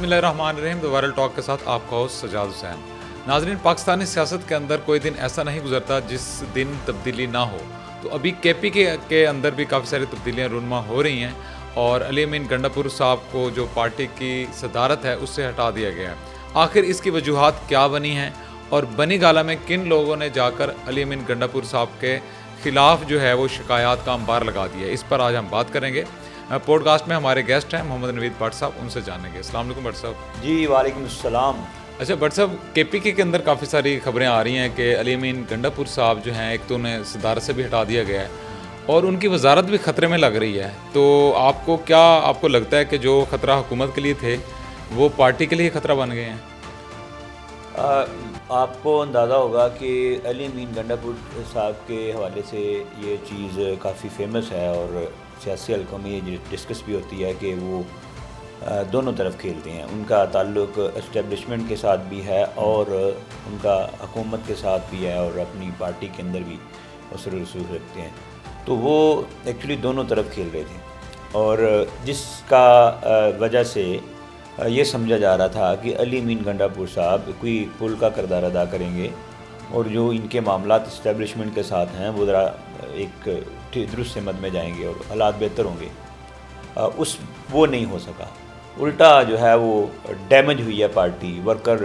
बिस्मिल्लाहिर्रहमानिर्रहीम। The viral talk के साथ आपका होस्ट सजाद हुसैन। नाजरीन, पाकिस्तानी सियासत के अंदर कोई दिन ऐसा नहीं गुजरता जिस दिन तब्दीली ना हो। तो अभी केपी के अंदर भी काफ़ी सारी तब्दीलियाँ रूनमा हो रही हैं और अली अमीन गंडापुर साहब को जो पार्टी की सदारत है उससे हटा दिया गया है। आखिर इसकी वजूहात क्या बनी हैं और बनी गाला में किन लोगों ने जाकर अली अमीन गंडापुर साहब के ख़िलाफ़ जो है वो शिकायत का अंबार लगा दिया है, इस पर आज हम बात करेंगे। पॉडकास्ट में हमारे गेस्ट हैं मोहम्मद नवीद भट्ट साहब, उनसे जानेंगे। अस्सलाम वालेकुम भट्ट साहब। जी वालेकुम अस्सलाम। अच्छा भट्ट साहब, केपीके के अंदर काफ़ी सारी खबरें आ रही हैं कि अली अमीन गंडापुर साहब जो हैं, एक तो उन्हें सदारत से भी हटा दिया गया है और उनकी वजारत भी ख़तरे में लग रही है। तो आपको लगता है कि जो ख़तरा हुकूमत के लिए थे वो पार्टी के लिए ख़तरा बन गए हैं? आपको अंदाज़ा होगा कि अली अमीन गंडापुर साहब के हवाले से ये चीज़ काफ़ी फेमस है और सियासी हल्कों में ये डिस्कस भी होती है कि वो दोनों तरफ खेलते हैं। उनका ताल्लुक़ इस्टेब्लिशमेंट के साथ भी है और उनका हुकूमत के साथ भी है और अपनी पार्टी के अंदर भी असर रसूख रखते हैं। तो वो एक्चुअली दोनों तरफ खेल रहे थे और जिसका वजह से ये समझा जा रहा था कि अली अमीन गंडापुर साहब कोई पुल का किरदार अदा करेंगे और जो इनके मामलात इस्टेब्लिशमेंट के साथ हैं वो ज़रा एक दुरुस्त समत में जाएंगे और हालात बेहतर होंगे। वो नहीं हो सका। उल्टा जो है वो डैमेज हुई है पार्टी, वर्कर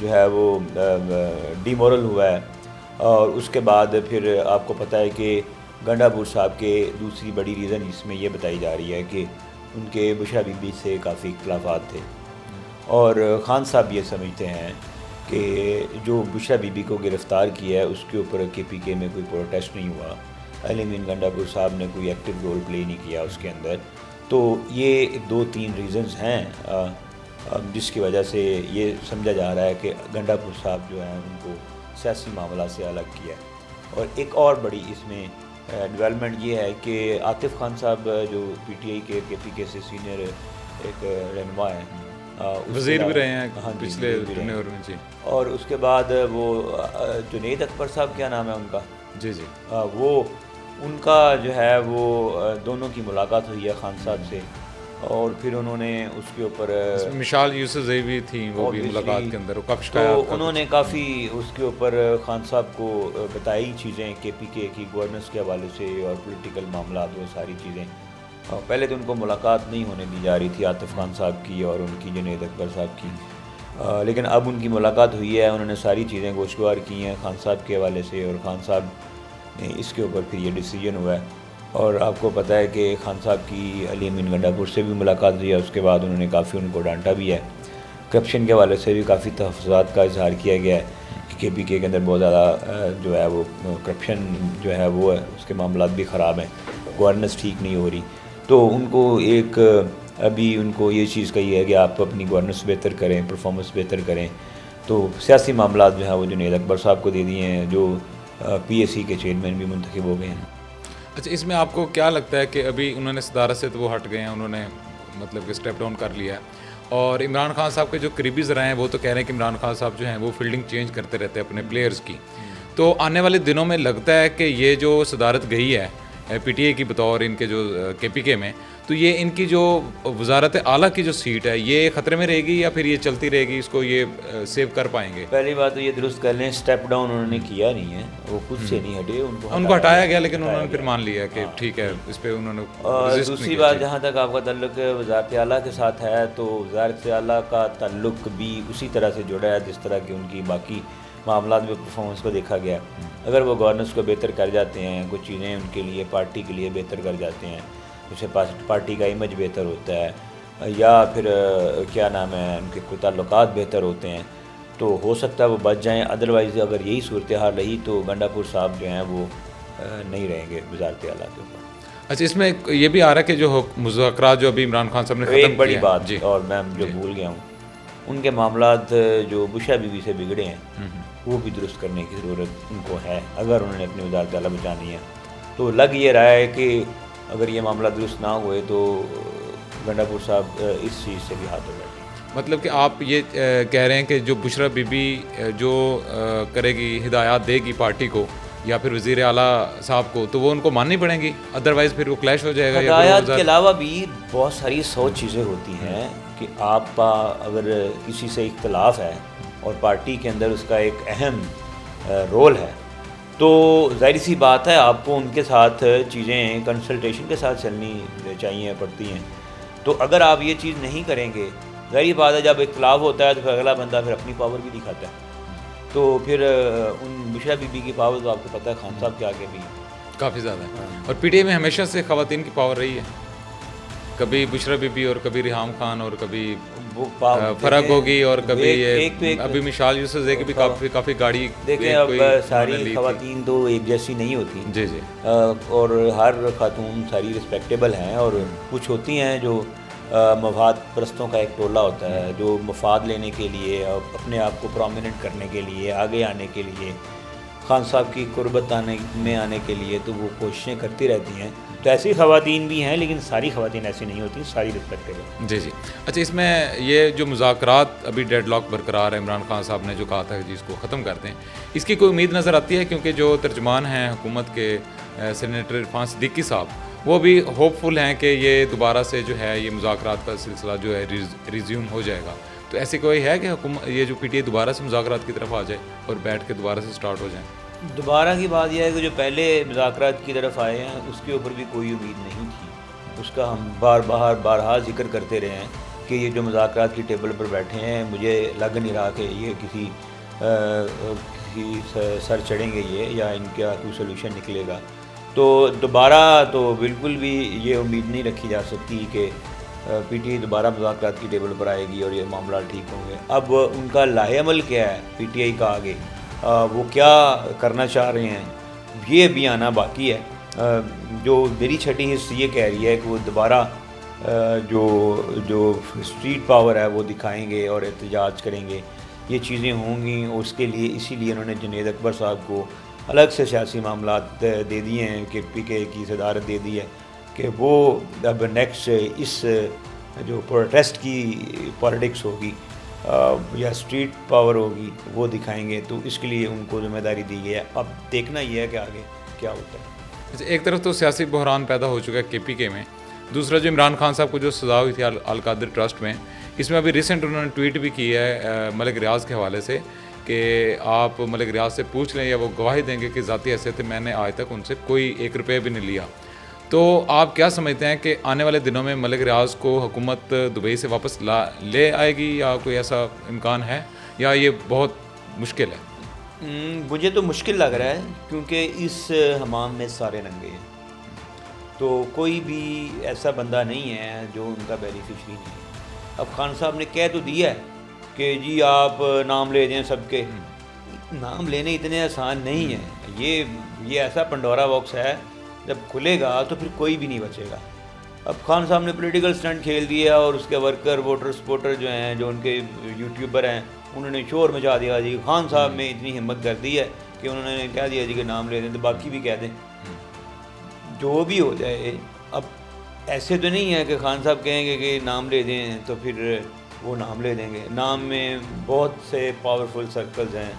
जो है वो डिमोरल हुआ है। और उसके बाद फिर आपको पता है कि गंडापुर साहब के दूसरी बड़ी रीज़न इसमें ये बताई जा रही है कि उनके बुशरा बीबी से काफ़ी इख्तिलाफ़ात थे और ख़ान साहब ये समझते हैं कि जो बुशरा बीबी को गिरफ़्तार किया है उसके ऊपर केपीके में कोई प्रोटेस्ट नहीं हुआ। अली अमीन गंडापुर साहब ने कोई एक्टिव रोल प्ले नहीं किया उसके अंदर। तो ये 2-3 रीज़न्स हैं जिसकी वजह से ये समझा जा रहा है कि गंडापुर साहब जो हैं उनको सियासी मामला से अलग किया है। और एक और बड़ी इसमें डेवलपमेंट ये है कि आतिफ़ खान साहब जो पीटीआई के केपीके से सीनियर एक रहनुमा हैं, वज़ीर भी रहे हैं हाँ पिछले टेन्योर में जी। और उसके बाद वो जुनैद अकबर साहब, क्या नाम है उनका, जी जी, वो उनका जो है वो दोनों की मुलाकात हुई है खान साहब से और फिर उन्होंने उसके ऊपर मिसाल यूसुफ़ज़ई भी थी, वो भी मुलाकात के अंदर काफ़ी तो उन्होंने काफ़ी उसके ऊपर खान साहब को बताई चीज़ें केपीके की गवर्नेंस के हवाले से और पॉलिटिकल मामला, वो सारी चीज़ें। पहले तो उनको मुलाकात नहीं होने दी जा रही थी आतिफ़ खान साहब की और उनकी जुनैद अकबर साहब की, लेकिन अब उनकी मुलाकात हुई है। उन्होंने सारी चीज़ें गोशवार की हैं खान साहब के हवाले से और खान साहब ने इसके ऊपर फिर ये डिसीजन हुआ है। और आपको पता है कि खान साहब की अली अमीन गंडापुर से भी मुलाकात हुई है, उसके बाद उन्होंने काफ़ी उनको डांटा भी है। करप्शन के हवाले से भी काफ़ी तहफ़्फ़ुज़ात का इजहार किया गया है कि केपीके के अंदर बहुत ज़्यादा जो है वो करप्शन जो है वो है, उसके मामलात भी ख़राब हैं, गवर्नेंस ठीक नहीं हो रही। तो उनको एक अभी उनको ये चीज़ कही है कि आप अपनी गवर्नेंस बेहतर करें, परफॉर्मेंस बेहतर करें। तो सियासी मामलात जो है वो जुनैद अकबर साहब को दे दिए हैं, जो पीएसी के चेयरमैन भी मुंतखब हो गए हैं। अच्छा, इसमें आपको क्या लगता है कि अभी उन्होंने सदारत से तो वो हट गए हैं, उन्होंने मतलब कि स्टेप डाउन कर लिया है और इमरान खान साहब के जो करीबीज़ रहे हैं वो तो कह रहे हैं कि इमरान खान साहब जो हैं वो फील्डिंग चेंज करते रहते हैं अपने प्लेयर्स की। तो आने वाले दिनों में लगता है कि ये जो सदारत गई है पीटीए की बतौर इनके जो केपीके में, तो ये इनकी जो वजारत आला की जो सीट है ये ख़तरे में रहेगी या फिर ये चलती रहेगी, इसको ये सेव कर पाएंगे? पहली बात तो ये दुरुस्त कर लें, स्टेप डाउन उन्होंने किया नहीं है, वो खुद से नहीं हटे, उनको हटाया गया, लेकिन उन्होंने फिर मान लिया कि ठीक है, इस पर उन्होंने। और दूसरी बात, जहाँ तक आपका ताल्लुक वज़ारत आला के साथ है, तो वज़ारत आला का ताल्लुक भी उसी तरह से जुड़ा है जिस तरह की उनकी बाकी मामलात में परफॉर्मेंस को देखा गया। अगर वो गवर्नेंस को बेहतर कर जाते हैं, कुछ चीज़ें उनके लिए पार्टी के लिए बेहतर कर जाते हैं, उससे पार्टी का इमेज बेहतर होता है या फिर क्या नाम है उनके कोई ताल्लुकात बेहतर होते हैं, तो हो सकता है वो बच जाएं। अदरवाइज़ अगर यही सूरत हाल रही तो गंडापुर साहब जो हैं वो नहीं रहेंगे वज़ारत आला के ऊपर। अच्छा, इसमें ये भी आ रहा है कि जो मुज़ाकरात जो अभी इमरान खान साहब ने एक बड़ी बात जी, और मैं जो भूल गया हूँ, उनके मामलात जो बुशरा बीबी से बिगड़े हैं वो भी दुरुस्त करने की ज़रूरत उनको है, अगर उन्होंने अपनी वज़ारत आला बचानी है। तो लग ये रहा है कि अगर ये मामला दुरुस्त ना हुए तो गंडापुर साहब इस चीज़ से भी हाथ धो बैठे। मतलब कि आप ये कह रहे हैं कि जो बुशरा बीबी जो करेगी, हिदायत देगी पार्टी को, या फिर वज़ीर आला साहब को, तो वो उनको माननी पड़ेंगी, अदरवाइज़ फिर वो क्लैश हो जाएगा। या हदायत फिर के अलावा भी बहुत सारी 100 चीज़ें होती हैं कि आपका अगर किसी से इख्तलाफ है और पार्टी के अंदर उसका एक अहम रोल है, तो ज़ाहिर सी बात है आपको उनके साथ चीज़ें कंसल्टेशन के साथ चलनी चाहिए पड़ती हैं। तो अगर आप ये चीज़ नहीं करेंगे, ज़ाहिर बात है जब इख्तलाफ होता है तो फिर अगला बंदा फिर अपनी पावर भी दिखाता है। तो फिर उन बुशरा बीबी की पावर तो आपको पता है खान साहब के आगे भी काफ़ी ज़्यादा है। और पीटीआई में हमेशा से ख़वातीन की पावर रही है, कभी बुशरा बीबी और कभी रिहाम खान और कभी वो फ़रक होगी और कभी एक अभी मिशाल यूसुफ़ज़ई की भी काफ़ी गाड़ी देखें। अब सारी ख़वातीन तो एक जैसी नहीं होती। जी जी। और हर खातून सारी रिस्पेक्टेबल हैं, और कुछ होती हैं जो मफाद परस्तों का एक टोला होता है जो मफाद लेने के लिए अपने आप को प्रोमिनेंट करने के लिए आगे आने के लिए खान साहब की कुर्बत आने के लिए तो वो कोशिशें करती रहती हैं। तो ऐसी ख़वातीन भी हैं, लेकिन सारी ख़वातीन ऐसी नहीं होती, सारी रिस्पेक्टेबल। जी जी। अच्छा, इसमें ये जो मुज़ाकरात अभी डेडलॉक बरकरार है, इमरान खान साहब ने जो कहा था कि इसको ख़त्म कर दें, इसकी कोई उम्मीद नज़र आती है? क्योंकि जो तर्जमान हैं हुकूमत के सेनेटर इरफान सिद्दीकी साहब, वो भी होपफुल हैं कि ये दोबारा से जो है ये मुज़ाकरात का सिलसिला जो है रिज्यूम हो जाएगा। तो ऐसी कोई है कि ये जो पीटीआई दोबारा से मुज़ाकरात की तरफ आ जाए और बैठ के दोबारा से स्टार्ट हो जाए? दोबारा की बात यह है कि जो पहले मुज़ाकरात की तरफ आए हैं उसके ऊपर भी कोई उम्मीद नहीं थी। उसका हम बारहा जिक्र करते रहे हैं कि ये जो मुज़ाकरात की टेबल पर बैठे हैं, मुझे लग नहीं रहा कि ये किसी सर चढ़ेंगे ये, या इनका कोई सोल्यूशन निकलेगा। तो दोबारा तो बिल्कुल भी ये उम्मीद नहीं रखी जा सकती कि पीटीआई दोबारा मुज़ाकरात की टेबल पर आएगी और ये मामला ठीक होंगे। अब उनका लाहेअमल क्या है पीटीआई का आगे, वो क्या करना चाह रहे हैं, ये भी आना बाकी है। जो मेरी छठी हिस्स ये कह रही है कि वो दोबारा जो स्ट्रीट पावर है वो दिखाएंगे और एहतजाज करेंगे, ये चीज़ें होंगी। उसके लिए इसीलिए उन्होंने जुनैद अकबर साहब को अलग से सियासी मामला दे दिए हैं कि पीके की सदारत दे दी है कि वो अब नेक्स्ट इस जो प्रोटेस्ट की पॉलिटिक्स होगी या स्ट्रीट पावर होगी वो दिखाएंगे। तो इसके लिए उनको जिम्मेदारी दी गई है। अब देखना ये है कि आगे क्या होता है। एक तरफ तो सियासी बहरान पैदा हो चुका है केपीके में, दूसरा जो इमरान खान साहब को जो सज़ा हुई थी अल कादिर ट्रस्ट में, इसमें अभी रिसेंट उन्होंने ट्वीट भी की है मलिक रियाज के हवाले से कि आप मलिक रियाज से पूछ लें या वो गवाही देंगे कि ज़ाती हैसियत मैंने आज तक उनसे कोई 1 रुपये भी नहीं लिया। तो आप क्या समझते हैं कि आने वाले दिनों में मलिक रियाज को हुकूमत दुबई से वापस ले आएगी, या कोई ऐसा इम्कान है, या ये बहुत मुश्किल है? मुझे तो मुश्किल लग रहा है, क्योंकि इस हमाम में सारे नंगे हैं। तो कोई भी ऐसा बंदा नहीं है जो उनका बेनिफिशरी नहीं है। अब खान साहब ने कह तो दिया है कि जी आप नाम ले दें सबके, नाम लेने इतने आसान नहीं है। ये ऐसा पंडोरा बॉक्स है, जब खुलेगा तो फिर कोई भी नहीं बचेगा। अब खान साहब ने पॉलिटिकल स्टंट खेल दिया और उसके वर्कर वोटर सपोर्टर जो हैं, जो उनके यूट्यूबर हैं, उन्होंने शोर मचा दिया जी। खान साहब ने इतनी हिम्मत कर दी है कि उन्होंने कह दिया जी कि नाम ले दें, तो बाकी भी कह दें, जो भी हो जाए। अब ऐसे तो नहीं है कि खान साहब कहेंगे कि नाम ले दें तो फिर वो नाम ले देंगे। नाम में बहुत से पावरफुल सर्कल्स हैं।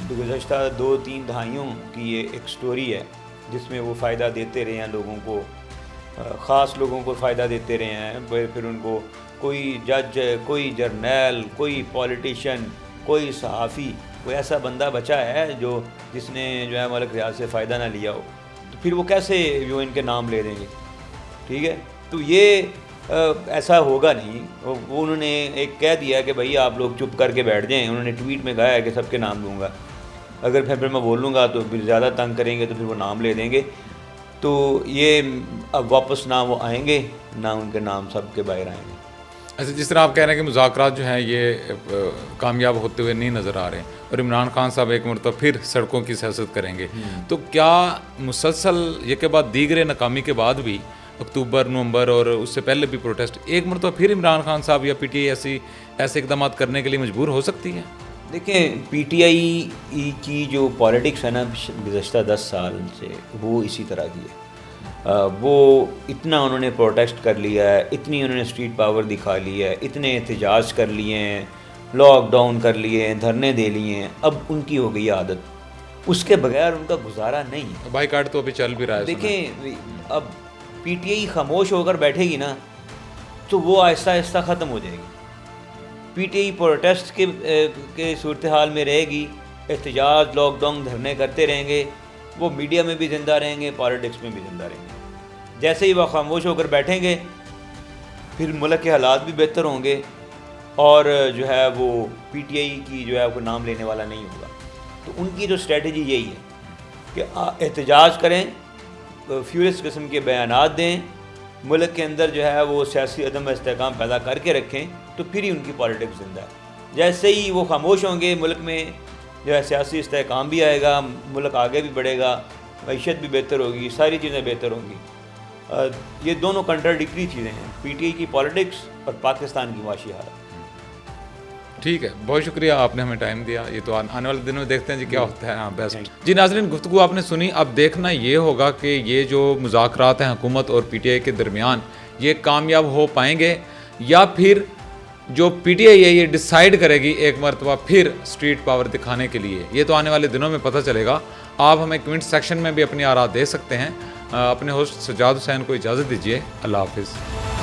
गुज़श्ता 2-3 दहाइयों की ये एक स्टोरी है जिसमें वो फ़ायदा देते रहे हैं लोगों को, ख़ास लोगों को फ़ायदा देते रहे हैं। फिर उनको कोई जज, कोई जर्नल, कोई पॉलिटिशियन, कोई सहाफ़ी, कोई ऐसा बंदा बचा है जिसने जो है मलिक रियाज से फ़ायदा ना लिया हो, तो फिर वो कैसे जो इनके नाम ले देंगे? ठीक है, तो ये ऐसा होगा नहीं। वो उन्होंने एक कह दिया कि भाई आप लोग चुप करके बैठ जाएं। उन्होंने ट्वीट में कहा है कि सबके नाम दूंगा, अगर फिर मैं बोलूँगा तो फिर ज़्यादा तंग करेंगे तो फिर वो नाम ले देंगे। तो ये अब वापस ना वो आएंगे ना उनके नाम सब के बाहर आएंगे। अच्छा, जिस तरह आप कह रहे हैं कि मुज़ाकरात जो हैं ये कामयाब होते हुए नहीं नज़र आ रहे और इमरान खान साहब एक मरतबा फिर सड़कों की सियासत करेंगे, तो क्या मुसलसल ये के बाद दीगरे नाकामी के बाद भी अक्टूबर, नवंबर और उससे पहले भी प्रोटेस्ट, एक मरतबा फिर इमरान खान साहब या पीटीआई ऐसे इकदाम करने के लिए मजबूर हो सकती है? देखें, पीटीआई की जो पॉलिटिक्स है ना गुज़श्ता 10 साल से, वो इसी तरह की है। वो इतना उन्होंने प्रोटेस्ट कर लिया है, इतनी उन्होंने स्ट्रीट पावर दिखा ली है, इतने एहतजाज कर लिए हैं, लॉकडाउन कर लिए हैं, धरने दे लिए हैं। अब उनकी हो गई आदत। उसके बगैर उनका गुजारा नहीं है। बाईकाट तो अभी चल भी रहा है। देखें, अब पीटीआई खामोश होकर बैठेगी ना तो वो आहिस्ता आहिस्ता ख़त्म हो जाएगी। पीटीआई प्रोटेस्ट के सूरत हाल में रहेगी, एहतजाज, लॉकडाउन, धरने करते रहेंगे, वो मीडिया में भी ज़िंदा रहेंगे, पॉलिटिक्स में भी ज़िंदा रहेंगे। जैसे ही वह खामोश होकर बैठेंगे फिर मुल्क के हालात भी बेहतर होंगे और जो है वो पीटीआई की जो है वो नाम लेने वाला नहीं होगा। तो उनकी जो स्ट्रेटजी यही है कि एहतजाज करें, फ्यूरियस किस्म के बयानात दें, मुल्क के अंदर जो है वो सियासी अदम इस्तेहकाम पैदा करके रखें, तो फिर ही उनकी पॉलिटिक्स ज़िंदा है। जैसे ही वो खामोश होंगे मुल्क में जो है सियासी इस्तेहकाम भी आएगा, मुल्क आगे भी बढ़ेगा, मईशत भी बेहतर होगी, सारी चीज़ें बेहतर होंगी। ये दोनों कंट्राडिक्टरी चीज़ें हैं, पीटीआई की पॉलिटिक्स और पाकिस्तान की माशी हालत। ठीक है, बहुत शुक्रिया, आपने हमें टाइम दिया। ये तो आने वाले दिनों में देखते हैं जी क्या होता है। हाँ, बेस्ट जी। नाज़रीन, गुफ्तगू आपने सुनी। अब देखना ये होगा कि ये जो मुज़ाकरात हैं हुकूमत और पीटीआई के दरमियान, ये कामयाब हो पाएंगे या फिर जो पीटीआई है ये डिसाइड करेगी एक मरतबा फिर स्ट्रीट पावर दिखाने के लिए। ये तो आने वाले दिनों में पता चलेगा। आप हमें कमेंट सेक्शन में भी अपनी आरा दे सकते हैं। अपने होस्ट सजाद हुसैन को इजाज़त दीजिए। अल्लाह हाफिज़।